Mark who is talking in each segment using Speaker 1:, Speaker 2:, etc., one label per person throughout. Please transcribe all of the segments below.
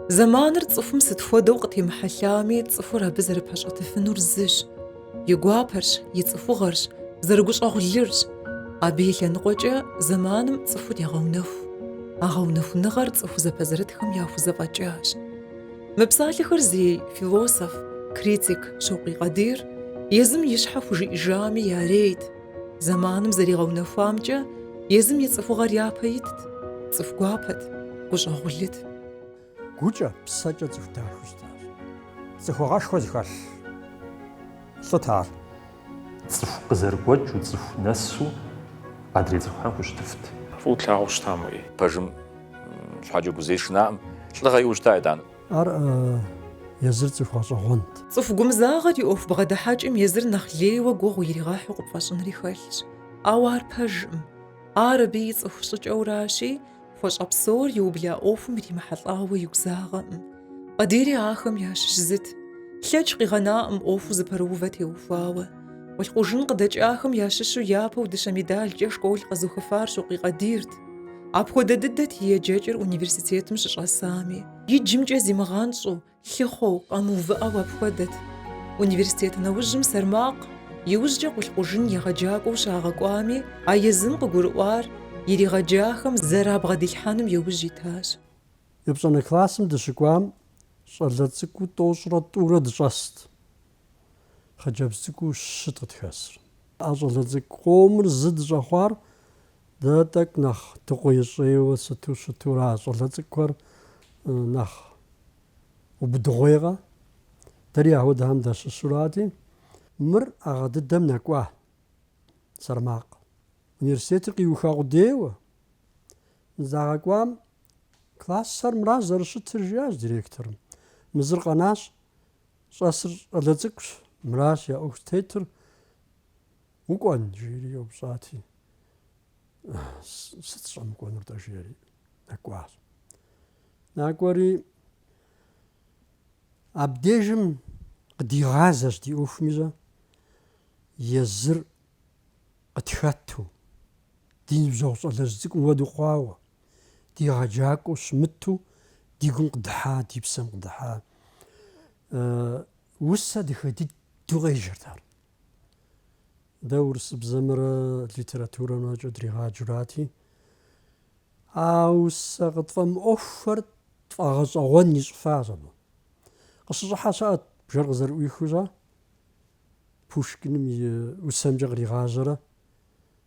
Speaker 1: زمانыр цӀыхум сыт хуэдэу къытемыхьэлъами, цӀыхур абы зэрыпэщӀэтыфынур зыщ. И гуапэрщ, и цӀыхугъэрщ, зэрыгущӀэгъу лырщ. Абы и лъэныкъуэкӀэ зэманым цӀыхур егъэунэху. А гъэунэхуныгъэр цӀыху зэпэзэрытхэм яхузэфӀэкӀащ. Мы псалъэхэр зей философ, критик Щокъуий Къадир езым и щхьэ хужиӀэжами ярейт. Зэманым зэригъэунэхуамкӀэ, езым и цӀыхугъэр япэ итт. ЦӀыху гуапэт, гущӀэгъулыт.
Speaker 2: Гукӏэ псэкӏэ цӏыху дахэу щытащ. Цӏыхугъэшхуэ зыхэлъ лӏыт ар.
Speaker 3: цӏыху къызэрыгуэкӏыу, цӏыху нэсу адрей цӏыхухэм хущытыфт.
Speaker 4: Фӏыуэ тлъагъуу щытам уи.
Speaker 5: Пэжым щхьэкӏэ гузей шынакъым, лӏыгъэ иужьта итӏанэ.
Speaker 2: Ар езыр цӏыху гъэщӏэгъуэнт.
Speaker 1: ЦӀыху гумызагъэр и ӏуэху бгъэдыхьэкӏым езыр нэхъ лейуэ гугъу иригъэхьу къыпфӀэщӀынри хэлъщ. Ауэ ар пэжкъым. Ар абы и цӀыху щӏыкӏэуращи, хуэщӏэ псор и убла ӏуэхум иримыхьэлӏауэ игу загъэӏым. Къадири ахэм ящыщ зыт. Лъэкӏ къигъэнакъым ӏуэхуу зыпэрыувэ теухуауэ. Къуэлъхъужын къыдэкӏахэм ящыщу япэу дыщэ медалкӏэ школ къэзыухыфар Щокъуий Къадирт. Апхуэдэ дыдэт и еджэкӏэр университетым щыщӏэсами. Иджымкӏэ зимыгъэнщӏу, лъыхъуэу, къэмыувыӏэу апхуэдэт. Университет нэужьым Сэрмакъ иужькӏэ къуэлъхъужын егъэджакӏуэу щагъэкӏуами, а езым къыгурыӏуар иригъэджахэм зэрабгъэдилъхьэным иужь итащ.
Speaker 2: Епщӏанэ классым дыщыкӏуам щӏалэ цӏыкӏуу тӏощӏрэ тӏурэ дыщӏэст. Хъыджэбз цӏыкӏуу щыт къытхэсыр. А щӏалэ цӏыкӏу къомыр зы дыщӏэхъуар дэ тӏэкӏу нэхъ дыкъуеищӏейуэ сыту щытурэ а щӏалэ цӏыкӏухэр нэхъ убыдыгъуейгъэ. Дэри ахуэдэхэм дэщыщурати, мыр ӏэгъэ дыдэм нэкӏуа Сэрмакъ. Университетыр къиуха къудейуэ. Загъэкӏуам классыр мыращ зэрыщытыр жиӏащ директорым. Мызыр къэнащ, щӏэсыр щӏалэ цӏыкӏущ, мыращ я ӏуэху тетыр. Укӏуэн жиӏэри еупщӏати, сыт сщӏэмыкӏуэнур-тӏэ жиӏэри нэкӏуащ. Накӏуэри абдежым къыдигъазэщ ди ӏуэхуми щӏэ, езыр къытхэту, ди ныбжьэгъу щӏалэжь цӏыкӏум хуэдэу хъуауэ, ди егъэджакӏуэу щымыту, ди гум къыдыхьа, ди псэм къыдыхьа. Усэ дахэ дыдэу къежэрт ар. Дэ урысыбзэмрэ литературэмрэкӏэ дригъаджэрати, а усэ къытфӏэмыӏуэхухэр тфӏэгъэщӏэгъуэн ищӏыфащ абы. Къыщыщӏыхьэ щыӏэт, бжэр къызэрыӏуихыу щӏэ, Пушкиным и усэмкӏэ къригъажьэрэ,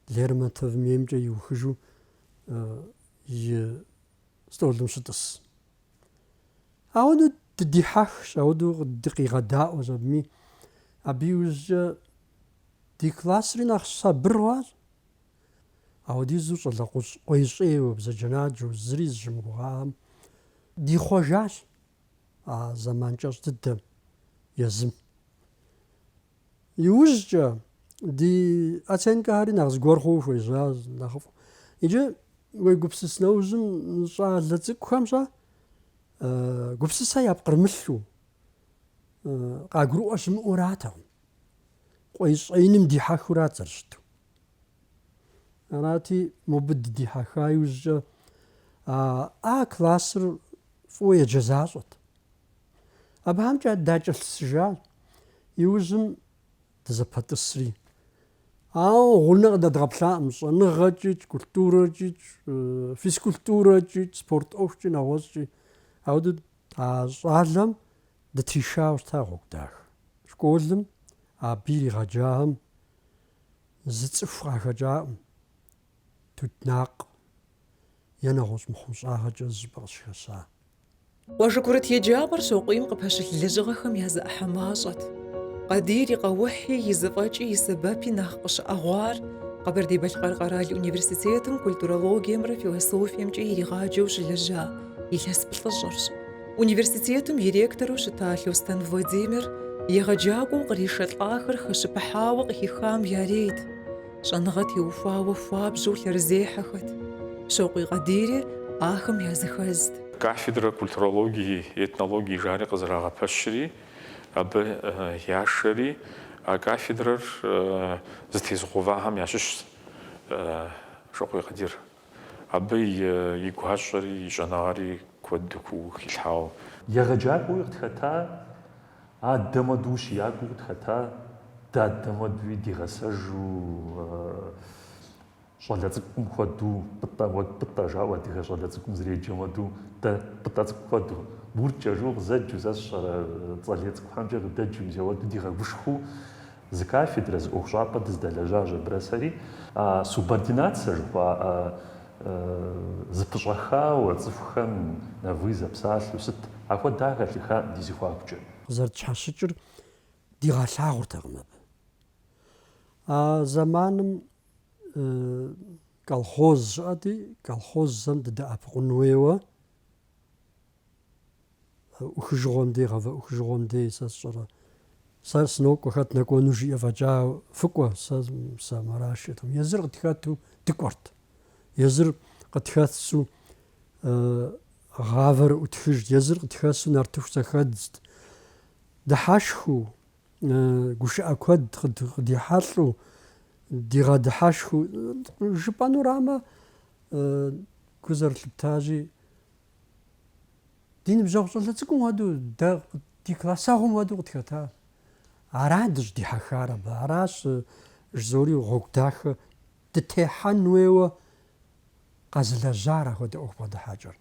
Speaker 2: Лермонтовым емкӏэ иухыжу и стӏолым щытӏыс. Ауэдэу дыдихьэхщ, ауэдэу дыкъигъэдаӏуэщ абыми. Абы иужькӏэ ди классри нэхъ сабыр хъуащ. Ауэдизу щӏалэ къуейщӏейуэ, бзаджэнаджэу, зыри зыщымыгугъаӏэм дихъуэжащ а зэман кӏэщӏ дыдэм, езым. Иужькӏэ ди оценкэхэри нэхъ зыгуэр хъууэ хуежьащ, нэхъыфӏ. Иджы уей гупсыс нэужьым щӏалэ цӏыкӏухэм щӏэ, гупсысэ япкърымылъу, къагурыӏуэ щымыӏуэратэкъым. Къуейщӏейным дихьэхыурат зэрыщыту. Арати, мобы дыдихьэха иужькӏэ, классыр фӏыуэ еджэ защӏэт. Абыхэмкӏэ дакӏэлъысыжащ. Иужьым дызэпэтӏысри. Ауэ гъунэ къыдэдгъэплъаӏым, щӏэныгъэкӏыч, культурэкӏыч, физкультурэкӏыч, спорт ӏуэхукӏи, нэгъуэщӏкӏи. Ауэдэу а щӏалэм дытришауэ щыта гъуэгу дахэ. Школым абы иригъэджахэм зы цӏыху къахэкӏакъым. Тутнакъ е нэгъуэщӏ мыхъумыщӏагъэкӏэ зы щӏыпӏэ къыщыхэса.
Speaker 1: Къуажэ курыт еджапӏэр Щокъуийм къыпэщылъ лэжьыгъэхэм я зыӏыхьэ мащӏэт. Къадир и къэухьи, и зэфӏэкӏи, и сэбэпи нэхъ къыщыӏэгъуар Къэбэрдей-Балъкъэр къэрал университетым культурологиемрэ философиемкӏэ иригъаджэу щылэжьа Илъэс плӏыщӏырщ. Университетым и ректору щыта Лъостэн Владимир егъэджакӏуэу къришэлӏахэр хэщыпыхьауэ къыхихам ярейт. Щӏэныгъэ теухуауэ хуабжьэу лъэрызехьэхэт. Щокъуий Къадири ахэм языхэзт.
Speaker 4: Кафедра культурологии, этнологии жари къызэрагъэпэщри, абы яшэри, а кафедрэр зытезыгъэувахэм ящыщ Щокъуий Къадир. Абы и гуащӏэри, и щӏэныгъэри куэду хилъхьауэ.
Speaker 3: егъэджакӏуи къытхэта, адэ моду щиякӏуи къытхэта, дадэ модуи дигъэсэжу щӏалэ цӏыкӏум хуэдэу пӏытӏэ жаӏэу адыгэ щӏалэ цӏыкӏум зреджэ моду дэ пӏытӏэ цӏыкӏу хуэдэу уркӏэжу къызэджу сэ сщӏэрэ цӏалей цӏыкӏухьэмкӏэ къыдэджу мис ауэду дигъэгушхуэу зы кафедрэ зы ӏуэху щӏапӏэ дыздэлэжьащ абырэ сэри субординацэ жыхуаӏэ зыпыщӏэхауэ цӏыхухэм нэвуи зэпсалъэу сыт ахуэда хэлъыхаӏым ди зыхуакӏуэкӏэ.
Speaker 2: Къызэрытщхьэщыкӏыр дигъэлъагъуртэкъым абы. А зэманым колхоз щыӏэти, колхозхэм дыдэӏэпыкъун хуейуэ ӏухыжыгъуэм дей, гъэвэӏухыжыгъуэм дей сэ сщӏэрэ. Сэ сынокӏуэ хэт нэкӏуэну жиӏэ фӏэкӏа фыкӏуэ, сэ мэращ. Езыр къытхэту дыкӏуэрт. Езыр къытхэту гъавэр ӏутхыжт, езыр къытхэсу нартыху зэхэдзт. Дыхьэшхыу, гушыӏэ куэд къыдихьэлӏэу, дигъэдыхьэшхыу жыпӏэнурамэ, гузэрылъыптащи, ди ныбжьэгъу щӏалэ цӏыкӏум хуэдэу, дэ ди классэгъуэм хуэдэу къытхэта. Арат дыщӏдихьэхар абы. Аращ зыори гъуэгу дахэ дытехьэн хуейуэ къэзылэжьар ахуэдэ ӏуэху бгъэдыхьэкӏэр.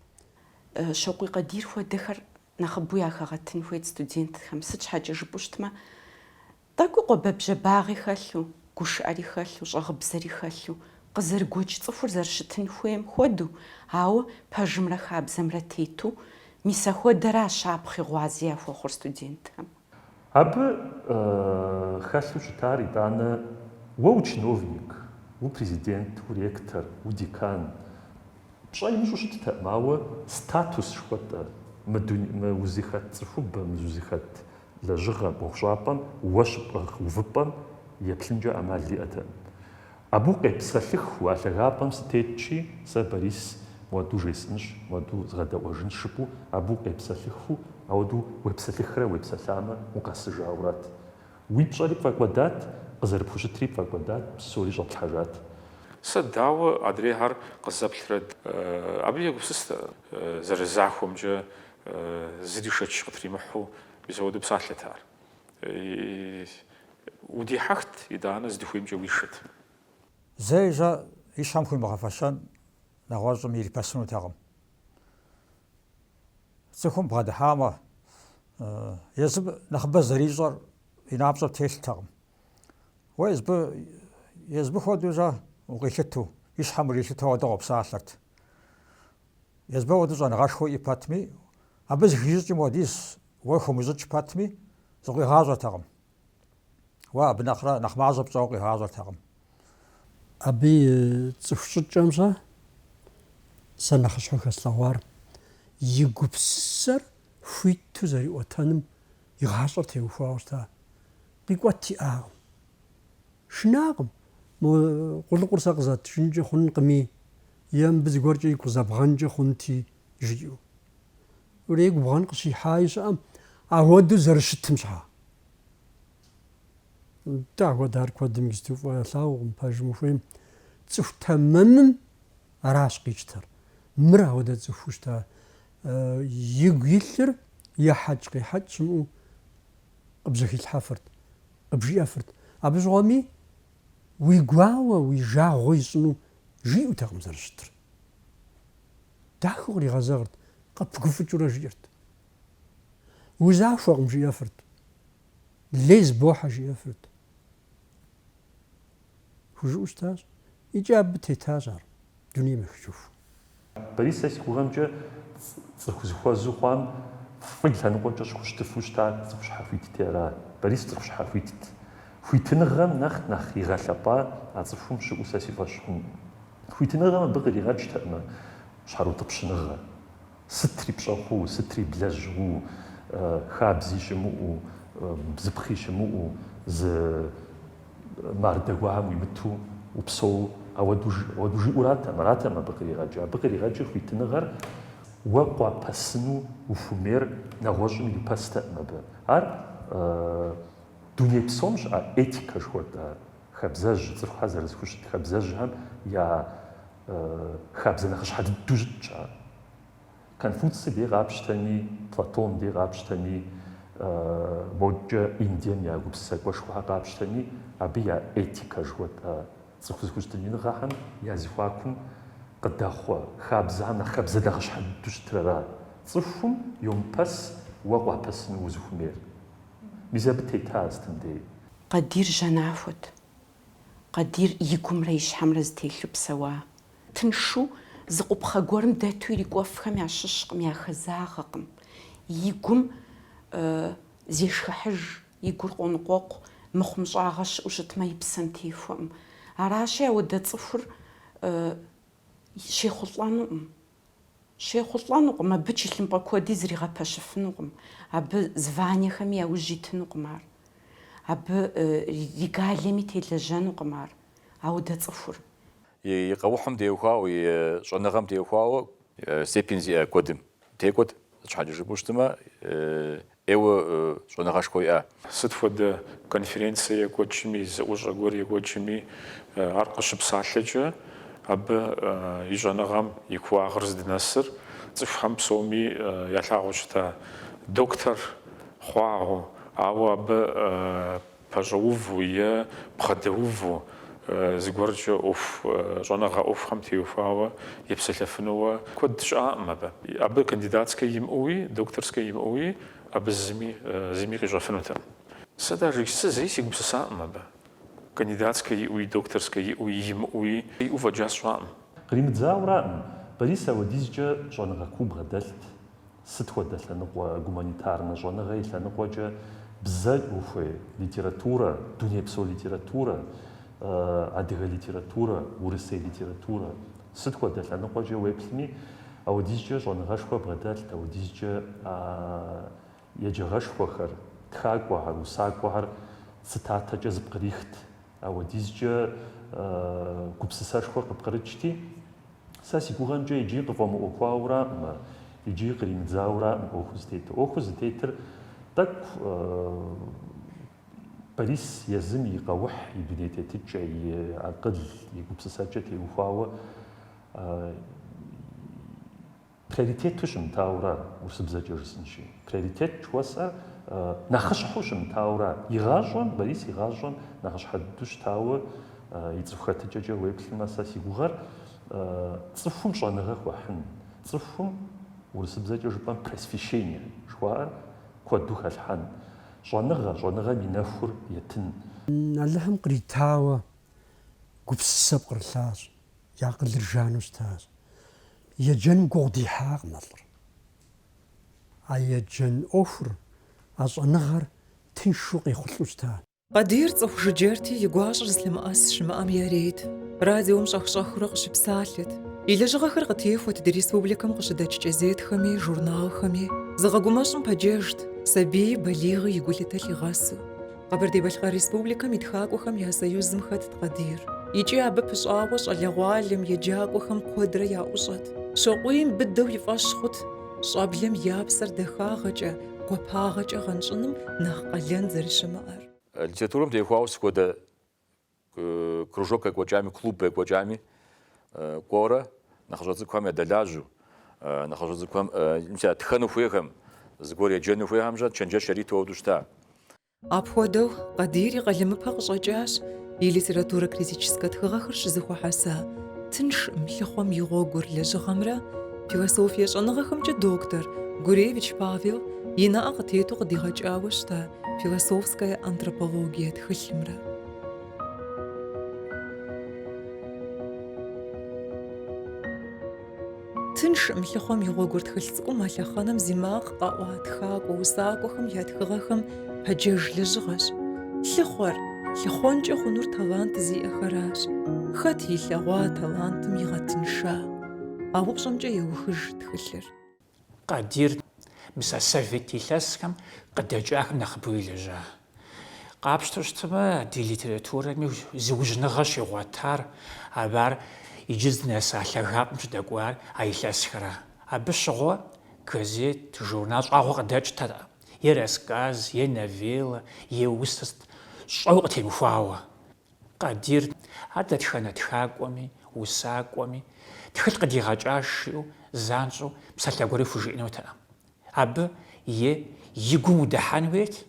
Speaker 6: Щакъуий къадийр хуэдэхэр нэхъыбэу яхэгъэтын хуейт студентхэм. Сыт щхьэкӏэ жыпӏэу щытмэ, тӏэкӏуи къуабэбжьэ-багъи хэлъу, гушыӏэри хэлъу, щӏэгъыбзэри хэлъу, къызэрыгуэкӏ цӏыхур зэрыщытын хуейм хуэдэу, ауэ пэжымрэ хабзэмрэ тету, мис ахуэдэращ апхъи гъуази яхуэхъур студентхэм.
Speaker 3: Абы хэлъу щытар итӏанэ уэ учиновник, упрезидент, уректор, удекан пщӏэ имыщӏу щыттэӏым, ауэ статус жыхуэтӏэ мы узыхэт цӏыхубэм, узыхэт лэжьыгъэм, ӏуэхущӏапӏэм уэ щыпӏэ увыпӏэм еплъынкӏэ ӏэмал иӏэтэӏым. Абы къепсэлъыху а лъагапӏэм сытетщи, сэ Борис моду жесӏынщ, моду згъэдэӏуэжын щыпӏу, абы къепсэлъыху, ауэду уепсэлъыхрэ уепсэлъамэ укъэсыжауэрат. Уи пщӏэри пфӏэкӏуэдат, къызэрыпхущытри пфӏэкӏуэдат, псори щӏэплъхьэжат.
Speaker 4: Сэ дауэ адрейхьэр къызэплърэт, абы егупсыстэ зэрызахуэмкӏэ зыри шэч къытримыхьу мис ауэду псалъэт ар. Удихьэхт итӏанэ здыхуеймкӏэ уишэт.
Speaker 7: Зэижэ и щхьэм хуимыгъэфэщэн нэгъуэщӏым ирипэсынутэкъым. Цӏыхум бгъэдыхьамэ, езым нэхъыбэ зэрищӏэр и напщӏэр телътэкъым. Уэ езыбы хуэдэужэ укъилъыту, и щхьэм урилъыту ауэдэ къопсалъэрт. Езыбэ ауэду щӏэныгъэшхуэ и пэтми, абы зыхищӏыкӏым хуэдиз уэ хумыщӏыкӏ пэтми, зыкъуигъащӏэртэкъым. Уэ абы нэхъ мащӏэ пщӏэуэ къигъащӏэртэкъым.
Speaker 2: Абы цӏыху щӏыкӏэмщӏэ сэ нэхъыщхьэу хэслъэгъуар и гупсысэр хуиту зэриӏуэтэным и гъащӏэр теухуауэ щыта. Къикӏуэт иӏакъым. Шынакъым. Къулыкъур сэ къызэтыжынкӏэ хъункъыми, е мыбы зыгуэркӏэ игу къызэбгъэнкӏэ хъунти жиӏэу. Урегу бгъэн къыщихьаи щыӏэм, ауэду зэрыщытым щхьа. Дэ ахуэдэр куэдым исту фӏэлъагъуэкъым, пэжым ухуейм. Цӏыху тэмэмым аращ къищтэр. Мыр ауэдэ цӏыхуу щыта. Игу илъыр ехьэкӏ къихьэкӏ щымыӏэу къыбжьэхилъхьэфырт, къыбжиӏэфырт. Абы щыгъуэми уи гуауэ, уи жагъуэ ищӏыну жиӏутэкъым зэрыщытыр. Дахэу къригъэзэгъырт, къэпыгуфӏыкӏыурэ жиӏэрт. Узахуэкъым жиӏэфырт. Лей збохьэ жиӏэфырт. Хужыӏэу щытащ. Икӏи абы тетащ ар, дунейм ехыжыху.
Speaker 3: Борис сэ си гугъэмкӏэ цӏыху зыхуэзу хъуам фӏыл лъэныкъуэкӏэ щыхущтыфу щыта цӏыху щхьэхуитти ара. Борис цӏыху щхьэхуитт. Хуитыныгъэм нэхъ игъэлъэпӏа а цӏыхум щыӏэу сэ си фӏэщ хъун. Хуитыныгъэм абы къригъэкӏтэӏымэ щхьэротӏыпщыныгъэ. Сытри пщӏэхъуу, сытри блэжьу, хабзи щымыӏэу, бзыпхъи щымыӏэу, зы мардэгуам уимыту упсэу ауэду жиӏуратэм, аратэм абы къригъэкӏыр. Абы къригъэкӏыр хуитыныгъэр уэ къуапэсыну ухумейр нэгъуэщӏым ирипэстэӏым абы. Ар дуней псом щыӏэ этикэ жыхуэтӏэ хабзэжь, цӏыхухьэр зэрызыхущыт хабзэжьхэм я хабзэ нэхъыщхьэ дыдэу щытщ ар. Конфуций ди къапщтэми, Платон ди къапщтэми, моджэ Индием я гупсысэкӏуэшхуэ къапщтэми, абы я этикэ жыхуэт цӏыху зыхущытыныгъэхэм я зыхуакум къыдэхъуэ хабзэхэм нэхъ хабзэ дэгъэщхьэдэу щытырара. Цӏыхум йомпэс уэ къуапэсыну узыхумейр. Мис абы тета стым дей.
Speaker 6: Къадир жьэнахуэт. Къадир и гумрэ и щхьэмрэ зытелъу псэуа. Тыншу зыкъупхъэ гуэрым дэту ирикӏуэфхэм ящыщкъым, яхэзагъэкъым. И гум зешхыхьыж, и гур къоныкъуэкъу, мыхъумщӏагъэ щыӏэу щытмэ и псэм техуэкъым. Аращи ауэдэ цӏыхур щехъулӏэнукъым, абы чылъымпӏэ куэди зригъэпэщыфынукъым, абы званияхэми яужь итынукъым ар, абы регалиями телэжьэнукъым ар, ауэдэ цӏыхур.
Speaker 5: И къэухьым теухуауэ, и щӏэныгъэм теухуауэ степень зиӏэ куэдым текӏуэт, щхьэкӏэ жыпӏэу щытымэ, ӏейуэ щӏэныгъэшхуэ иӏэ.
Speaker 4: Сыт хуэдэ конференцие екӏуэкӏми, зыӏущӏэ гуэр екӏуэкӏми, ар къыщыпсалъэкӏэ, абы и щӏэныгъэм и куагъыр здынэсыр цӏыхухэм псоми ялъагъуу щыта доктор хъуагъуэу, ауэ абы пэщӏэуву е бгъэдэуву зыгуэркӏэ щӏэныгъэ ӏуэхухэм теухуауэ епсэлъэфынууэ куэд щыӏэкъым абы. Абы кандидатскэ имыӏуи, докторскэ имыӏуи, абы зыми къищӏэфынутэкъым. Сэ даже зыри си гупсысакъым абы. Кандидатскэ иӏуи, докторскэ иӏуи, имыӏуи, иӏэу фӏэджа сщӏакъым.
Speaker 3: Къримыдзауэракъым, Борис апхуэдизкӏэ щӏэныгъэ куубгъэ дэлът. Сыт хуэдэ лъэныкъуэ гуманитарнэ щӏэныгъэ и лъэныкъуэкӏэ бзэ ухуей литературэ, дунейпсо литературэ, адыгэ литературэ, урысей литературэ. Сыт хуэдэ лъэныкъуэкӏэ уеплъми, апхуэдизкӏэ щӏэныгъэшхуэ бгъэдэлът, апхуэдизкӏэ еджэгъэшхуэхэр, тхакӏуэхэр, усакӏуэхэр цитатэкӏэ зыпкърихт, апхуэдизкӏэ гупсысэшхуэ къыпкърыкӏти, сэ си гугъэмкӏэ иджы къыфӏэмыӏуэхуауэракъым, иджы къримыдзауэракъым ӏуэху зытетыр. Ӏуэху зытетыр тӏэкӏу Борис езым и къэухь, и дуней тетыкӏэ, и акъыл, и гупсысэкӏэ теухуауэ приоритету щымытауэра урысыбзэкӏэ жысӏэнщи. Приоритет жыхуэсӏэр нэхъыщхьэу щымытауэра. Игъащӏэм, Борис игъащӏэм нэхъыщхьэдэу щытауэ и цӏыху хэтыкӏэкӏэ уеплъымэ, сэ си гугъэр цӏыхум щӏэныгъэ хуэхьын, цӏыхум урысыбзэкӏэ жыпӏэм просвещение жыхуаӏэр куэду хэлъхьэн. Щӏэныгъэм и нэхур етын.
Speaker 2: Алыхьым къритауэ гупсысэ пкъырлъащ, я акъылыр жану щытащ. Еджэным гугъу дихьакъым алӏыр. А еджэн ӏуэхур, а щӏэныгъэр тыншу къехъулӏу щытащ.
Speaker 1: Къадир цӏыху жыджэрти и гуащӏэр зылъымыӏэс щымыӏэм ярейт. Радиом щӏэх-щӏэхыурэ къыщыпсалъэт. И лэжьыгъэхэр къытехуэт ди республикэм къыщыдэкӏ кӏэзетхэми, журналхэми. Зыгъэгумэщӏым пэджэжт сабий, балигъи и гулъытэлъ игъэсу. Къэбэрдей-Балъкъэр республикэм и тхакӏуэхэм я союзым хэтт Къадир. ИкӀи абы пыщӀауэ щӀалэгъуалэм, еджакӀуэхэм куэдрэ яӀущӀэт. Щокъуийм быдэу и фӀэщ хъут щӀэблэм я псэр дахагъэкӀэ, гуапагъэкӀэ гъэнщӀыным нэхъ къалэн зэрыщымыӀэр.
Speaker 5: Литературэм техуауэ сыхуэдэ кружок екӏуэкӏами, клуб екӏуэкӏами кӏуэурэ нэхъыщӏэ цӏыкӏухэм ядэлажьэу, нэхъыщӏэ цӏыкӏухэм тхэну хуейхэм, зыгуэр еджэну хуейхэмщӏэ чэнджэщ яриту ауэдэу щыта.
Speaker 1: Апхуэдэу Къадир и къалэмыпэ къыщӀэкӀащ и литературэ критическэ тхыгъэхэр щызыхуэхьэса тыншым, лъыхъуэм и гъуэгур лэжьыгъэмрэ философие щӏэныгъэхэмкӏэ доктор Гуревич Павел и наӏэ къытету къыдигъэкӏауэ щыта философская антропологие тхылъымрэ. Тыншым, лъыхъуэм и гъуэгур тхылъ цӏыкӏум а лъэхъэнэм зи макъ къэӏуа тхакӏуэ усакӏуэхэм я тхыгъэхэм пэджэж лэжьыгъэщ. Лъыхъуэр лъыхъуэнкӏэ хъунур талант зиӏэхэращ. Хэт илъэгъуа талантым игъэтынша, а упщӏэмкӏэ еухыж тхылъыр.
Speaker 8: Къадир мис совет илъэсхэм къыдэкӏахэм нэхъыбэу илэжьа. Къапщтэу щытымэ, ди литературэми зиужьыныгъэ щигъуэтар, абар иджы здынэса лъагапӏэм щыдэкӏуар а илъэсхэрэ. Абы щыгъуэ газет, журнал щӏагъуэ къыдэкӏтэкъым. Е рассказ, е новеллэ, е усэ щӏэуэ къытемыхуауэ. Къадир ар дэтхэнэ тхакӏуэми, усакӏуэми тхылъ къыдигъэкӏашиӏэу занщӏэу псалъэ гуэри хужиӏэнутэӏым. Абы и гум удыхьэн хуейт,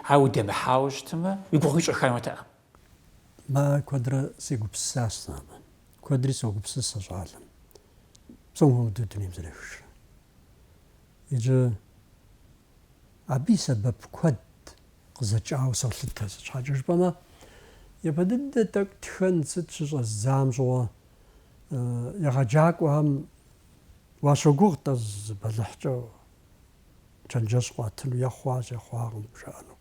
Speaker 8: ауэ удемыхьауэ щытымэ уи гугъу ищӏэхэнутэӏым.
Speaker 2: Куэдрэ сегупсысащ сабэ. Куэдри согупсыс а щӏалэм. Псом хуэмыдэу дунейм зэрехыжрэ. Иджы абы и сэбэп куэд къызэкӏауэ солъытэ. Щхьэкӏэ жыпӏэмэ, япэ дыдэ тӏэкӏу тхэн сыт щыщӏэздзам щӏыуэ егъэджакӏуэхэм уащогугъ-тӏэ зы бэлыхькӏэ чэнджэщ къуатыну ехъуакъым жаӏэну.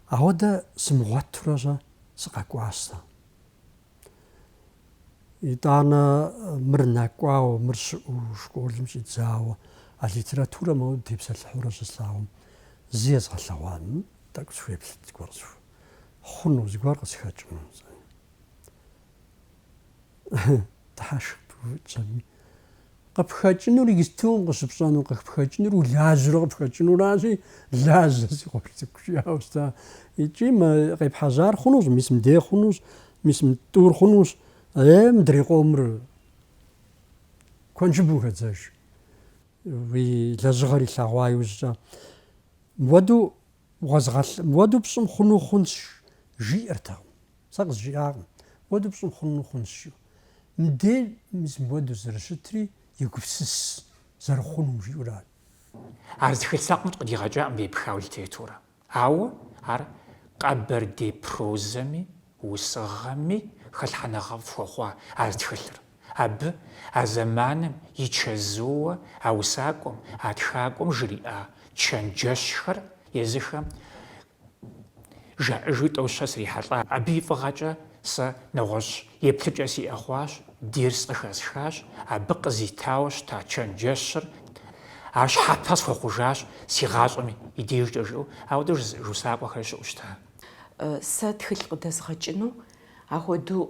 Speaker 2: Ауэдэ сымыгъуэтурэ сыкъэкӏуащ. ИтӀанэ мыр нэкӏуауэ, мыр щыӏэу, школым щӏидзауэ, а литературэ моуэ тепсэлъыхьурэ щыслъагъум зи езгъэлъэгъуам, тӏэкӏу схуеплъыт зыгуэр хъуну, зыгуэр къысхэкӏыну. Тхьэшх пыуитщӏэми къыпхэкӏынур иджысту къыщыпщӏэну къыпхэкӏынур улажьэурэ къыпхэкӏынуращи, лажьэ си къуэш цӏыкӏу жиӏауэ щыта. Икӏи къепхьэжьар хъунущ, мис мыдей хъунущ, мис мытӏур хъунущ. Мыдрей къомыр куэншыбым хэдзэж. Уи лэжьыгъэр илъэгъуа иужькӏэ. Мыуэду пщӏым хъуну хъунщ жиӏэртэкъым. Сэ къызжиӏакъым. Мыуэду пщӏым хъуну хъунщ жиӏэу. Мыдей мис мыуэду зэрыщытри егупсыс зэрыхъунум жиӏэурат.
Speaker 8: Ар тхылъ сакъым къыдигъэкӏакъым епхауэ литературэ. Ауэ ар къэбэрдей прозэми, усыгъэми хэлъхьэныгъэфӏ хуэхъуа ар тхылъыр. Абы а зэманым и чэзууэ, а усакӏуэм, а тхакӏуэм жриӏа чэнджэщхэр езыхэм жаӏэжу тӏэу-щэ срихьэлӏа. Абы и фӏыгъэкӏэ сэ нэгъуэщӏ еплъыкӏэ сиӏэ хъуащ, дерс къыхэсхащ, абы къызитауэ щыта чэнджэщыр ар щхьэпэ схуэхъужащ си гъащӏэм и дежкӏэ жыӏэу, ауэдэ жусакӏуэхэр щыӏэу щытащ.
Speaker 6: Сэ тхылъ къыдэзгъэкӏыну, ахуэдэу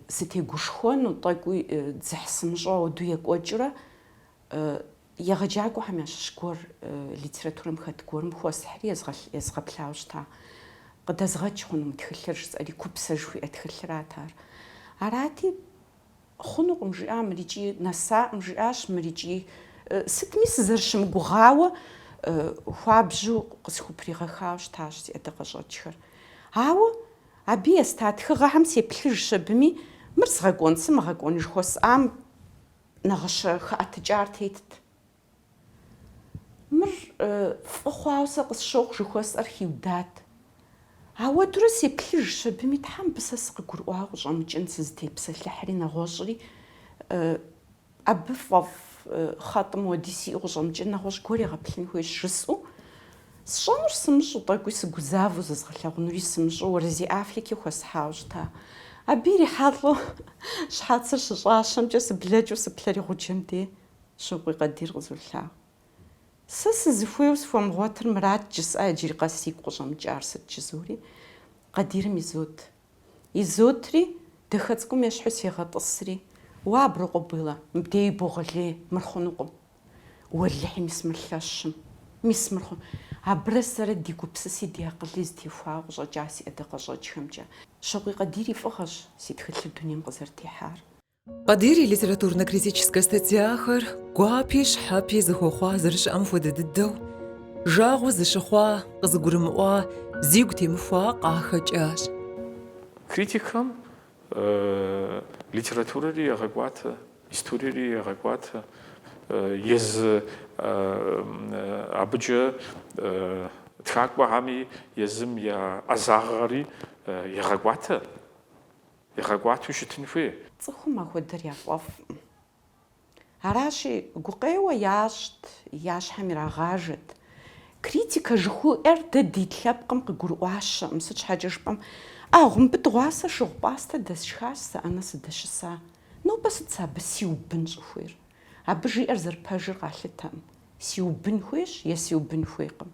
Speaker 6: сытегушхуэну, тӏэкӏуи дзыхь сымыщӏэу ауэдэу екӏуэкӏрэ, егъэджакӏуэхэм ящыщ гуэр литературэм хэт гуэрым хуэсхьри езгъэплъауэ щыта. Къыдэзгъэкӏ хъуну мы тхылъыр жысӏэри купсэ жыхуиӏэ тхылъырат ар. Арати хъунукъым жиӏам, мырикӏи нэсаӏым жиӏащ, мырикӏи сытми сызэрыщымыгугъауэ хуабжьу къысхупригъэхауэ щытащ си ӏэдакъэщӏэкӏхэр. Ауэ абы еста тхыгъэхэм сеплъыжщ абыми, мыр згъэкӏуэн сымыгъэкӏуэн жыхуэсӏам нэгъыщэ хэӏэтыкӏар тетт. Мыр фӏы хъуауэ сэ къысщохъу жыхуэсӏэр хиудат. Ауэдурэ сеплъыжщ абыми, Тхьэ мыбы сэ сыкъыгурыӏуауэ къыщӏэмыкӏын сызытепсэлъыхьри нэгъуэщӏри, абы фӏэфӏ хъэтӏым уэди сиӏэу къыщӏэмыкӏын нэгъуэщӏ гуэр егъэплъын хуейщ жысӏэу, сщӏэнур сымыщӏэу, тӏэкӏуи сыгузавэу зэзгъэлъэгъунури сымыщӏэу, уэрэзей Африкэ хуэсхьауэ щыта. Абы ирихьэлӏэу щхьэцыр щыщӏащэмкӏэ сыблэкӏыу сыплъэри гъуджэм де Щыкъуи Къадир къызолъагъу. Сэ сызыхуейуэ схуэмыгъуэтыр мурат жысӏэ, иджыри къэс сигу къыщӏэмыкӏар сыт жызори, Къадирым изот. Изотри дахэ цӏыкӏум ещхьу сегъэтӏысри, уа абрыкъуэ было, мыбдеи богъэлей, мыр хъунукъым. Уэлэхьи мис мыр лъэщым, мис мыр хъун. Абрэ сэрэ ди гупсыси ди акъыли зытехуауэ къыщӏэкӏа си ӏэдакъэщӏэкӏхэмкӏэ. Щыкъуи Къадир и фӏыгъэщ си тхылъыр дунейм къызэрытехьар.
Speaker 1: Къадир и литературно-критическэ статьяхэр гуапи щхьэпи зыхуэхъуа зэрыщыӏэм хуэдэ дыдэу, жагъуэ зыщыхъуа, къызыгурымыӏуа, зигу темыхуа къахэкӏащ.
Speaker 4: Критикхэм литературэри егъэкӏуатэ, историери егъэкӏуатэ, езы абыкӏэ тхакӏуэхэми езым я ӏэзагъэри егъэкӏуатэ. Егъэкӏуату щытын хуей.
Speaker 6: Цӏыхум ахуэдэр яфӏэфӏӏым. Аращи, гукъеуэ ящӏт, я щхьэм ирагъажэт. Критикэ жыхуиӏэр дэ ди лъэпкъым къыгурыӏуащэӏым. Сыт щхьэкӏэ жыпӏэм, гъумбы дыгъуасэ шыгъу пӏастэ дэсшхащ сэ ӏэнэ сыдэщыса. Нобэ сыт сэ абы сиубын щӏыхуейр? Абы жиӏэр зэрыпэжыр къалъытэӏым. Сиубын хуейщ е сиубын хуейкъым.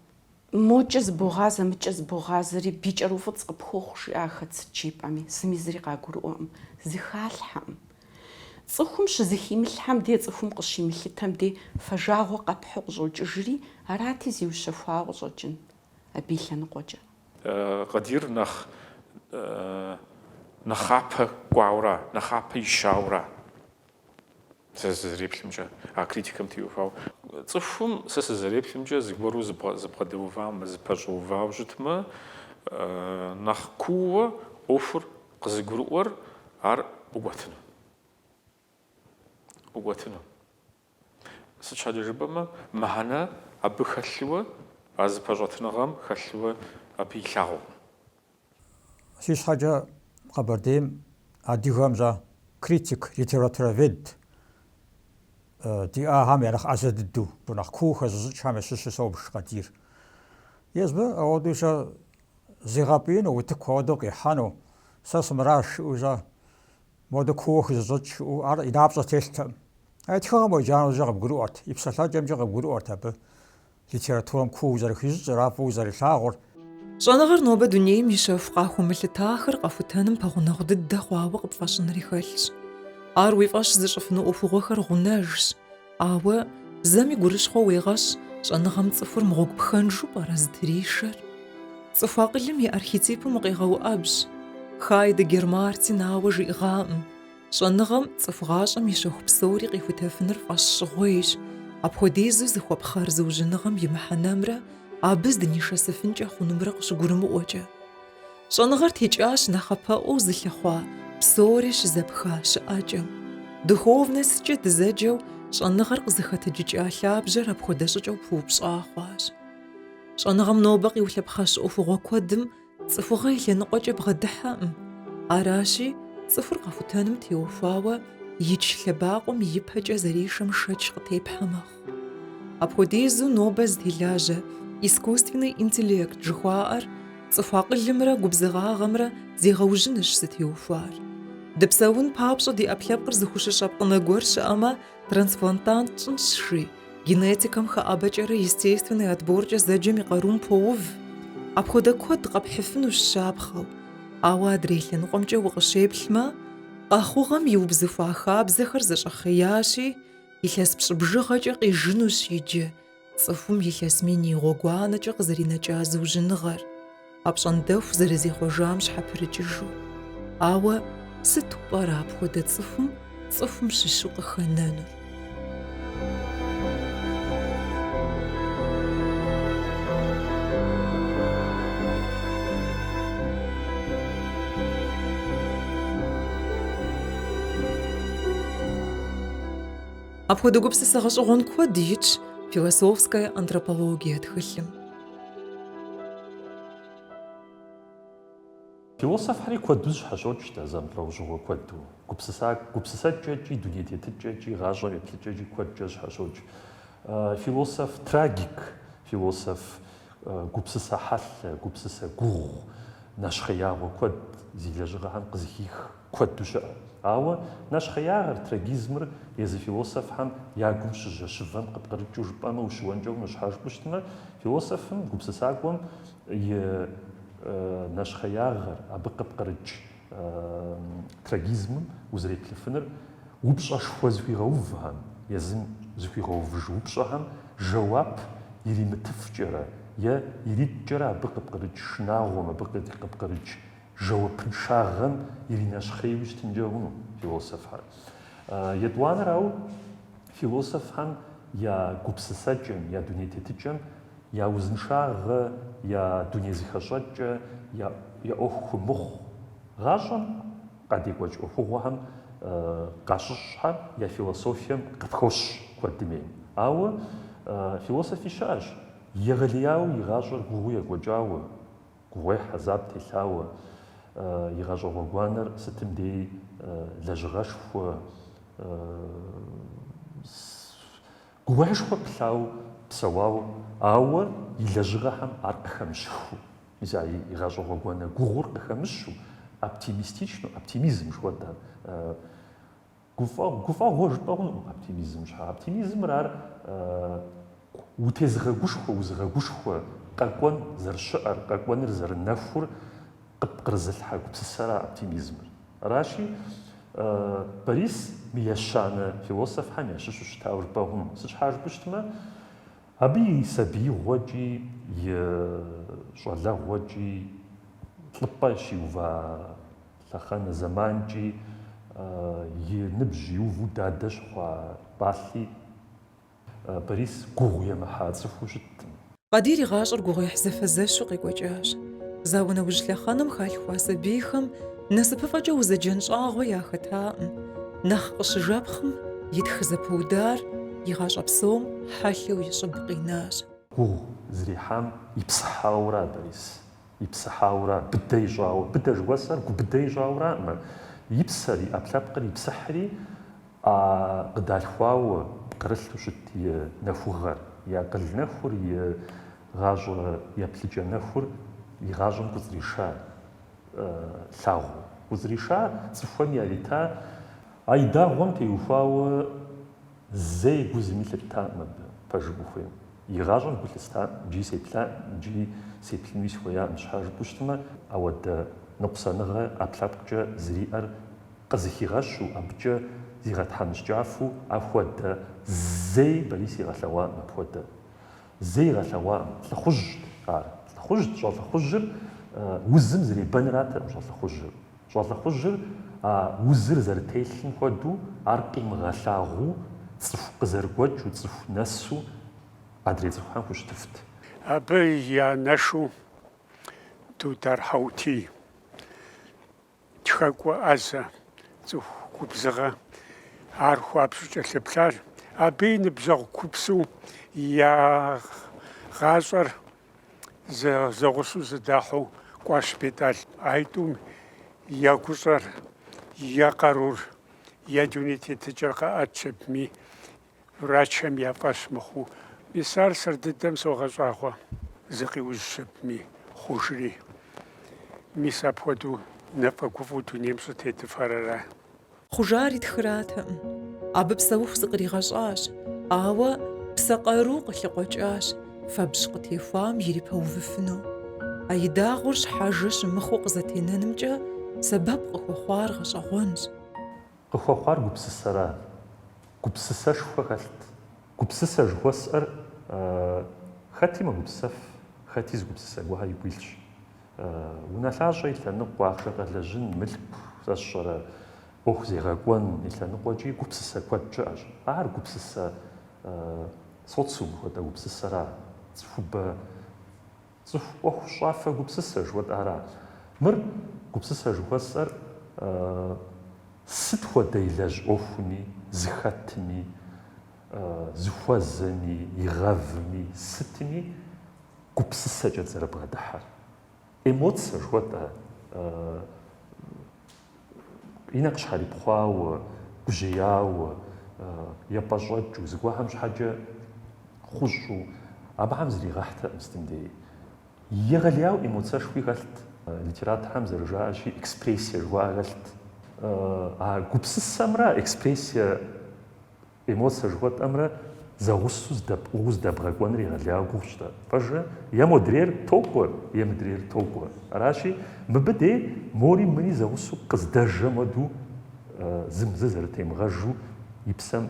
Speaker 6: Мокӏэ збогъазэ, мыкӏэ збогъазэри бикӏэр уфӏыцӏ къыпхуэхъу жиӏахэт сыт жепӏэми, зыми зыри къагурыӏуэӏым, зыхалъхьэӏым. Цӏыхум щызыхимылъхьэм де, цӏыхум къыщимылъытэм де фэжагъуэ къэпхьу къыщӏокӏыжри, арати зиущэхуауэ къыщӏокӏын абы и лъэныкъуэкӏэ.
Speaker 4: Къадир нэхъ нэхъапэ кӏуауэра, нэхъапэ ищауэра. Сэ сызэреплъымкӏэ, а критикэм теухуауэ. ЦӀыхум сэ сызэреплъымкӏэ зыгуэру зыбгъэдэувам, зыпэщӏэувау щытмэ, нэхъ куууэ ӏуэхур къызыгурыӏуэр ар укӏуэтыну. Сыт щхьэкӏэ жыпӏэмэ, мыхьэнэ абы хэлъууэ, а зыпэщӏэтыныгъэм хэлъууэ абы илъагъуэкъым.
Speaker 7: Си щхьэкӏэ Къэбэрдейм адыгэмрэ критик, литературовед диӏагъэм я нэхъ ӏэзэ дыдэу, нэхъ куу хэзыщӏыкӏхэм ящыщу согъущ къэдийр. Езмэ ауэдущэ зигъэпӏиину, утыку ауэдэу къихьэну, сэ сымыращ шыӏэужьэ моуэ кууэ хызыщӏыкӏ шыӏэу, ар и напщӏэ телътэӏым. А тхыгъэм уеджанэужьэ къыбгурыӏуэрт, и псалъэкӏэмкӏэ къыбгурыӏуэрт абы литературэм куу зэрыхищӏыр, афӏэу зэрилъагъур.
Speaker 1: Щӏэныгъэр нобэ дунейм и щэху къахуэмылъытахэр къэхутэным пэгъунэгъу дыдэ хъуауэ къыпфӏэщӏынри хэлъщ. Ар уи фӏэщ зыщӏыфыну ӏуэхугъуэхэр гъунэжщ, ауэ зэми гурыщхъуэ уегъэщ щӏэныгъэм цӏыхур мыгъуэгу пхэнжу пӏэрэ зытришэр. Цӏыху акъылым и архетипым укъегъэуӏэбжь. Хайдегер Мартин ауэ жиӏыгъаӏым. Щӏэныгъэм цӏыху гъащӏэм и щэху псори къихутэфыныр фӏэщ щӏыгъуейщ. Апхуэдизу зыхуэпхъэр зыужьыныгъэм и мыхьэнэмрэ абы здынишэсыфынкӏэ хъунумрэ къыщыгурымыӏуэкӏэ. Щӏэныгъэр текӏащ нэхъапэӏуэу зылъыхъуа, псори щызэпха щыӏэкӏэм. Духовностькӏэ дызэджэу щӏэныгъэр къызыхэтыджыкӏа лъабжьэр апхуэдэ щӏыкӏэу пыупщӏа хъуащ. Щӏэныгъэм нобэ къиулъэпхъэщ ӏуэхугъуэ куэдым цӏыхугъэ и лъэныкъуэкӏэ бгъэдыхьэӏым. Аращи, цӏыхур къэхутэным теухуауэ икӏ лъэбакъуэм и ипэкӏэ зэришэм шэч къытепхьэ мэхъу. Апхуэдизу нобэ зытелажьэ искусственный интеллект жыхуаӏэр цӏыху акъылымрэ губзыгъагъэмрэ зегъэужьыныщ зытеухуар. Дыпсэун папщӏэ ди ӏэпкълъэпкъыр зыхущыщӏэпкъынэ гуэр щыӏэмэ, трансплантант щӏынщ-ши, генетикэм хэӏэбэкӏэрэ естественный отборкӏэ зэджэм и къарум поув. Апхуэдэ куэд къэпхьыфынущ щапхъэу. Ауэ адрей лъэныкъуэмкӏэ укъыщеплъмэ, къэхъугъэм иубзыхуа хабзэхэр зэщӏэхъеящи, илъэс пщӏыбжыгъэкӏэ къижынущ иджы цӏыхум илъэс мин и гъуэгуанэкӏэ къызэринэкӏа зыужьыныгъэр, апщӏондэху зэрызехъуэжам щхьэпрыкӏыжу. Ауэ сыту пӏэрэ апхуэдэ цӏыхум щыщу къыхэнэнур? Апхуэдэ гупсысэ гъэщӏэгъуэн куэд итщ философская антропологие тхылъым.
Speaker 3: Философхэри куэду щхьэщокӏ дэ зэмылӏэужьыгъуэ куэду. Гупсысэкӏэкӏи, дуней тетыкӏэкӏи, гъащӏэм еплъыкӏэкӏи куэдкӏэ щхьэщокӏ. Философ трагик, философ гупсысэ хьэлъэ, гупсысэ гугъу, нэщхъеягъуэ куэд зи лэжьыгъэхэм къызыхих куэду щыӏэ. Ауэ нэщхъеягъэр, трагизмыр езы философхэм я гум щыжьэщывэм къыпкърыкӏыу жыпӏэмэ, ущыуэнкӏэ унэщхьэжыпӏэу щытмэ, философым гупсысакӏуэм и нэщхъеягъэр, абы къыпкърыкӏ трагизмым узэреплъыфыныр упщӏэшхуэ зыхуигъэувхэм, езым зыхуигъэувыж упщӏэхэм жэуап иримытыфкӏэрэ е ирикӏкӏэрэ абы къыпкърыкӏ шынагъуэм, абы къыпкърыкӏ жэуапыншагъэм иринэщхъейуи щытынкӏэ хъуну философхэр. Етӏуанэрауэ философхэм я гупсысэкӏэм, я дуней тетыкӏэм я узыншагъэ, я дуней зыхэщӏэкӏэ, я ӏуэху мыхъу гъащӏэм къадекӏуэкӏ ӏуэхугъуэхэм къащыщхьэм я философием къыпхощ куэдыми. Ауэ философи щыӏэщ, егъэлеяуэ и гъащӏэр гугъуу екӏуэкӏауэ, гугъуехь азаб телъауэ, и гъащӏэ гъуэгуанэр сытым дей лэжьыгъэшхуэ, гугъуехьышхуэ плъауэ псэуауэ, ауэ и лэжьыгъэхэм ар къыхэмыщхыу, и гъащӏэ гъуэгуанэ гугъур къыхэмыщу, оптимистичну, оптимизм жыхуэдэ. Гуфӏэгъуэ жыпӏэ хъунукъым оптимизм щхьа. Оптимизмыр ар утезыгъэгушхуэ, узыгъэгушхуэ, къэкӏуэн зэрыщыӏэр, къэкӏуэныр зэрынэхур къыпкърызылъхьэ гупсысэра оптимизмыр. Аращи, Борис мы ещанэ философхэм ящыщу щытауэ жыпӏэ хъуну. Сыт щхьа жыпӏэу щытмэ, абы и сабиигъуэкӏи, и щӏалэгъуэкӏи лӏыпӏэ щиува лъэхъэнэ зэманкӀи и ныбжь иуву дадэ щыхъуа пӀалъи Борис гугъу емыхьа цӀыхуу щыттым.
Speaker 1: Къадир и гъащӀэр гугъуехь зэфэзэщу къекӀуэкӀащ. Зауэнэужь лъэхъэнэм халъхуа сабийхэм насыпыфӀэкӀэ узэджэн щӀагъуэ яхэтаӀым. Нэхъ къыщыжэпхъым и тхы зэпыудар и гъащӀэ псом хьэлъэу и щӀыб къинащ.
Speaker 3: Гугъу зрихьам ипсыхьауэра Борис, ипсыхьауэра быдэ ищӀауэ, быдэ жыхуэсӀэр губыдэ ищӀауэракъымэ. И псэр, и Ӏэпкълъэпкъыр ипсыхьри къыдалъхуауэ кърылъу щыт и нэхугъэр, и акъыл нэхур, и гъащӀэ еплъыкӀэ нэхур и гъащӀэм къызриша лъагъуу. Узриша цӀыхухэм ярита а и дагъуэм теухуауэ зэи гу зыми лъыттаӀым абы пэжыгъу хуейм. И гъащӀэм гу лъыстаӀым, иджы сеплъаӀым, иджы сеплъынуи сыхуеяӀым щхьа жыпӀэу щытмэ, ауэдэ ныкъусаныгъэ ӀэпкълъэпкӀэ зриӀэр къызыхигъэщу, абыкӀэ зигъэтхьэмыщкӀафу апхуэдэ зэи Борис игъэлъэгъуаӀым апхуэдэ. Зэи игъэлъэгъуаӀым. ЛӀыхъужьт ар. ЛӀыхъужьт, щӀэлӀыхъужьыр узым зребэнратэкъым щӀэлӀыхъужьыр. ЩӀэлӀыхъужьыр узыр зэрытелъым хуэдэу ар къимыгъэлъагъуу цӀыху къызэрыгуэкӀыу, цӀыху нэсу адрей цӀыхухэм хущтыфт.
Speaker 9: Абы я нэшу Дудар Хьэутий тхэкӀуэ Ӏэзэ цӀыху губзыгъэ ар хуабжьу кӀэлъыплъащ. Абы и ныбжьэгъу купсу я гъащӀэр зэгъусэу зыдахьу кӀуащ БетӀал. АйтӀум я гущӀэр, я къарур, я дуней тетыкӀэр къэӀэт щыпми, врачхэм я фӀэщ мыхъуу. Мис ар сэр дыдэм согъэщӀагъуэ зыкъиужь щыпми хъужри. Мис апхуэдэу нэфӀэгуфӀу дунейм щӀытетыфэрара.
Speaker 1: Хъужари тхыратэкъым. Абы псэуху зыкъригъэщӀащ, ауэ псэ къару къылъыкъуэкӀащ, фэбжь къытехуам ирипэувыфыну. А и дагъуэр щхьэжэ щымыхъуу къызэтенэнымкӀэ сэбэп къыхуэхъуар гъэщӀэгъуэнщ.
Speaker 3: Къыхуэхъуар гупсысэра. Гупсысэшхуэ хэлът. Гупсысэ жыхуэсӀэр хэти мэгупсэф, хэти зыгупсысэ гуэхьэ игу илъщ. УнэлъащӀэ и лъэныкъуэ, ахъшэ къэлэжьын, мылъку зэсщӀэрэ, Ӏуэху зегъэкӀуэн и лъэныкъуэкӀи гупсысэ куэд щыӀэщ. Ар гупсысэ социум хуэдэ гупсысэра. Цӏыхубэ, цӏыху ӏуэху щӏафэ гупсысэ жыхуэтӏара. Мыр гупсысэ жыхуэсӏэр сыт хуэдэ илэжь ӏуэхуми, зыхэтми, зыхуэзэми, игъэвми, сытми гупсысэкӏэ зэрыбгъэдыхьэр. Эмоцие жыхуэтӏэ, и нэ къыщхьэрипхъуауэ, гужьеяуэ, епӏэщӏэкӏыу, зыгуэрхэм щхьэкӏэ хъущӏу, абыхэм зригъэхьтэкъым сытым дей. Егъэлеяуэ эмоциешхуи хэлът. Литературхэм зэрыжаӏэщи экспрессие жыхуаӏэ хэлът. А гупсысэмрэ экспрессие эмоция жыхуэтӏэмрэ зэгъусэу здэбгъэкӏуэныр егъэлеяуэ гугъущ. Пэжрэ е модрейр токӏуэ, е мыдрейр токӏуэ. Аращи мыбы дей мори мыри зэгъусэу къыздэжэм хуэдэу зым зы зэрытемыгъэжу и псэм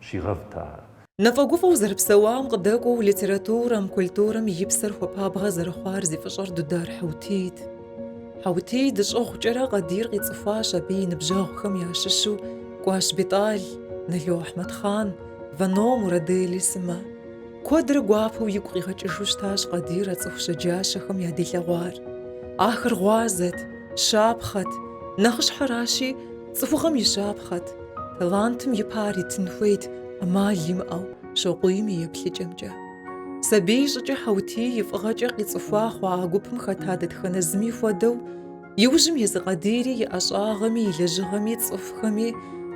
Speaker 3: щигъэвт ар.
Speaker 1: НафӀэгуфӀэу зэрыпсэуам къыдэкӀуэу литературэм, культурэм и псэр хуэпабгъэ зэрыхъуар зи фӀыщӀэр Дудар Хьэутийт. Хьэутий дыщӀыгъукӀэрэ Къадир къицӀыхуащ абы и ныбжьэгъухэм ящыщу КӀуащ БетӀал, Налё Ахьмэдхан, Ваном Мурадели сымэ. Куэдрэ гуапэу игу къигъэкӀыжу щытащ Къадир а цӀыху щэджащэхэм яделэгъуар. Ахэр гъуазэт, щапхъэт, нэхъыщхьэращи цӀыхугъэм и щапхъэт. Талантым и пар итын хуейт, Ӏэмал имыӀэу, щокъуийм и еплъыкӀэмкӀэ. Сабий щӀыкӀэ Хьэутий и фӀыгъэкӀэ къицӀыхуа хъуа а гупым хэта дэтхэнэ зыми хуэдэу, иужьым езы Къадири и ӀэщӀагъэми, и лэжьыгъэми, цӀыхухэми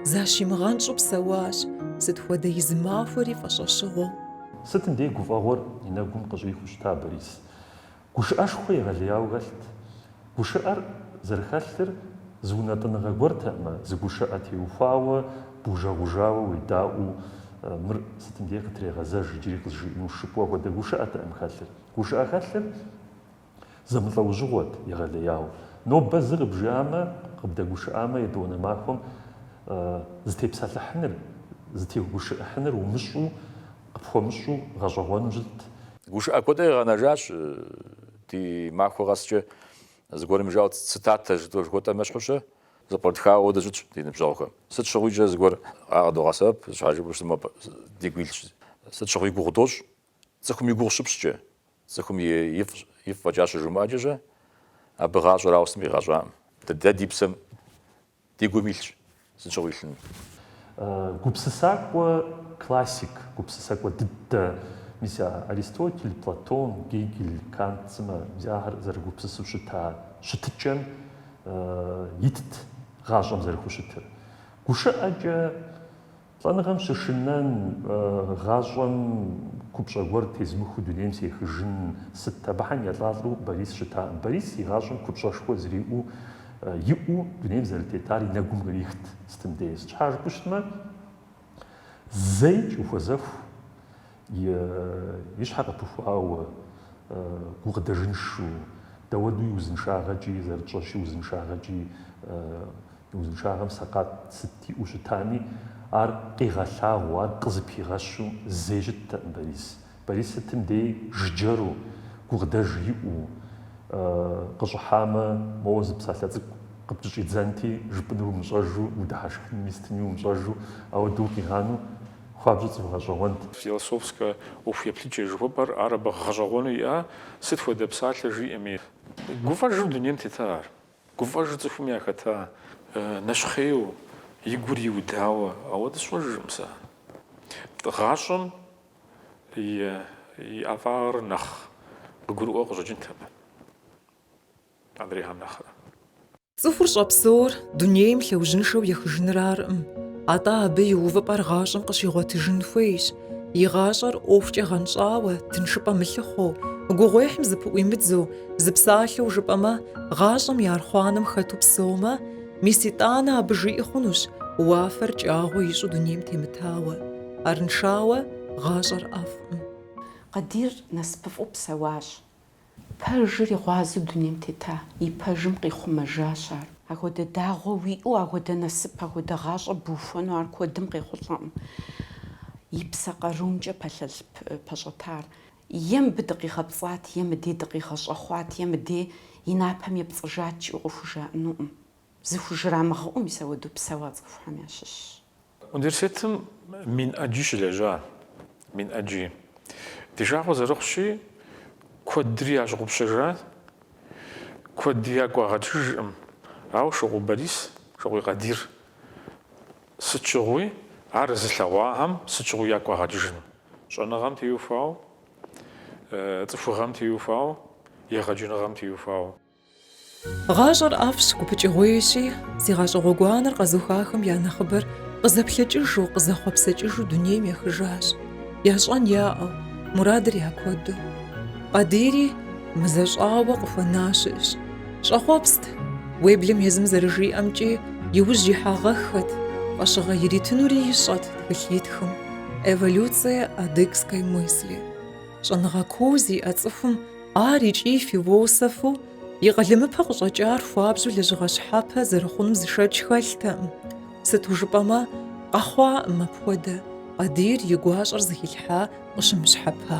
Speaker 1: защимыгъэнщӀу псэуащ, сыт хуэдэ изы махуэри фӀэщӀэщыгъуэу.
Speaker 3: Сытым дей гуфӀэгъуэр и нэгум къыщӀихыу щыта Борис. Гушыӏэшхуэ егъэлеяуэ хэлът. Гушыӏэр зэрыхэлъыр зы унэтӀыныгъэ гуэртэкъымэ, зы гушыӏэ теухуауэ, бужэгъужауэ уедаӏуэу мыр сытым дей къытрегъэзэж иджыри къызжиӏэну шыпӀуэ хуэдэ гушыӏэтэкъым хэлъыр. Гушыӏэ хэлъыр зэмылӏэужьыгъуэт егъэлеяуэ. Нобэ зы къыбжиӏамэ, къыбдэгушыӏамэ едонэ махуэм зытепсэлъыхьыныр, зытегушыӏыхьыныр умыщӏу, къыпхуэмыщӏу гъэщӏэгъуэну щытт.
Speaker 5: Гушыӏэ куэдэ къигъэнэжащ ди махуэ къэскӏэ. зыгуэрым жауэ цитатэ жыхуэтӏэмэ щхъущэ, зэпӏуэртхауэ дэщӏытщ ди ныбжьэгъухэм. Сыт щыгъуи зыгуэр къагъэдогъэсэбэп, щхьэжыпӏэм дигу илъщ. Сыт щыгъуи гугъу тӏощӏ, цӏыхум и гугъу щыпщӏкӏэ, цӏыхум и фӏэкӏа щыжумаджэщӏэ, абы гъащӏэр аусым къигъэщӏам. Дэ ди псэм ди гум илъщ, сыт щыгъуи илъыну.
Speaker 3: Гупсысакӏуэ классик, гупсысакӏуэ дыдэ, мис Аристотель, Платон, Гегель, Кант зыхэр зэрыгупсысу щытыкӏэм итт гъащӏэм зэрыхущытыр. Гушыӏэкӏэ лӏэныгъэм щышынэн, гъащӏэм купщӏэ гуэр тезмыху дунейм сехыжын сыт, абыхьэм елӏалӏэу Борис щытаӏым. Борис и гъащӏэм купщӏэшхуэ зриӏэу иӏэу дунейм зэрытетар и нэгум кърихт сытым деж. Щхьэ жыпӏэу щытмэ, зэи кӏыхуэзэху и щхьэ къыпыхуауэ гукъыдэжыншу, дэуэду и узыншагъэкӏи, зэрытщӏэщи узыншагъэм сакъат сыт иӏэу щытами, ар къигъэлъагъуу, ар къызыпигъэщу зэи щыттэкъым Борис. Борис сытым дей жыджэру, гукъыдэж иӏэу, къыщӏыхьамэ, моуэ зы псалъэ цӏыкӏу къыпкӏыщӏидзэнти, жыпӏэнур умыщӏэжу, удыхьэшхын истыми умыщӏэжу, ауэдэу къигъэну хуабжьу цӏыху гъэщӏэгъуэнт.
Speaker 4: Философскэ ӏуэху еплъыкӏэ жыхуэпӏэр ар абы гъэщӏэгъуэну иӏэ, сыт хуэдэ псалъэ жиӏэми. Гуфӏэжу дунейм тета ар, гуфӏэжу цӏыхум яхэта, нэщхъейуэ, и гур иудауэ, ауэдэ сщӏэжыркъым сэ. Гъащӏэм и ӏэфӏагъыр нэхъ бгурыӏуэ къыщӏэкӏынт абы. Андрейхьэм нэхърэ.
Speaker 1: Цӏыхур щӏэпсэур дунейм лъэужьыншэу ехыжыныраркъым. АтӀэ абы и увыпӏэр гъащӏэм къыщигъуэтыжын хуейщ. И гъащӏэр ӏуэхукӏэ гъэнщӏауэ, тыншыпӏэ мылъыхъуэу, гугъуехьым зыпыӏуимыдзэу, зыпсалъэу жыпӏэмэ, гъащӏэм и архъуанэм хэту псэумэ, мис итӏанэ абы жиӏи хъунущ уафэр кӏагъуэ ищӏу дунейм темытауэ. Арыншауэ гъащӏэр ӏэфӏкъым.
Speaker 6: Къадир насыпыфӏэу псэуащ. Пэжыр и гъуазэу дунейм тета, и пэжым къихъумэжащ ар. Ахуэдэ дагъуэ уиӏэу, ахуэдэ насып, ахуэдэ гъащӏэ бухуэну ар куэдым къехъулӏэкъым. И псэ къарумкӏэ пэлъэлъ пэщӏэтар. Е мыбы дыкъигъэпцӏат, е мыдей дыкъигъэщӏэхъуат, е мыдей и напэм епцӏыжат жиӏэу къыхужаӏэнукъым. Зыхужырамыгъэӏуу мис ауэдэу псэуа цӏыхухэм ящыщщ.
Speaker 4: Университетым мин ӏэджи щылэжьа, мин ӏэджи. Ди жагъуэ зэрыхъущи, куэдри ящӏыгъупщэжат, куэдри якӏуагъэкӏыжкъым. Ауэ шыгъу Борис, шыгъуи Къадир, сыт щыгъуи ар зылъэгъуахэм сыт щыгъуи якӏуагъэкӏыжын. Щӏэныгъэм теухуауэ, цӏыхугъэм теухуауэ, егъэджыныгъэм теухуауэ.
Speaker 1: Гъащӏэр ӏэфӏщ, гупыкӏыгъуейщи, си гъащӏэгъуэ гуанэр къэзухахэм я нэхъыбэр къызэплъэкӏыжу, къызэхъуэпсэкӏыжу дунейм ехыжащ. Ящӏэн яӏэу, мурадыр якуэду. Къадири мызэщӏауэ къыхуэна щыӏэщ. Щӏэхъуэпст, уеблым езым зэрыжиӏэмкӏи, иужь ихьагъэххэт, фӏэщыгъэ иритынури ищӏэт тхылъитхым. Эволюция адыгской мысли. Щӏэныгъэ куу зиӏэ цӏыхум ар икӏи философу и къэлымыпэ къыщӏэкӏар хуабжьу лэжьыгъэ щхьэпэ зэрыхъунум зышэч хэлътэкъым. Сыту жыпӏэмэ, къэхъуаӏым апхуэдэ. Къадир и гуащӏэр зыхилъхьа къыщымыщхьэпа.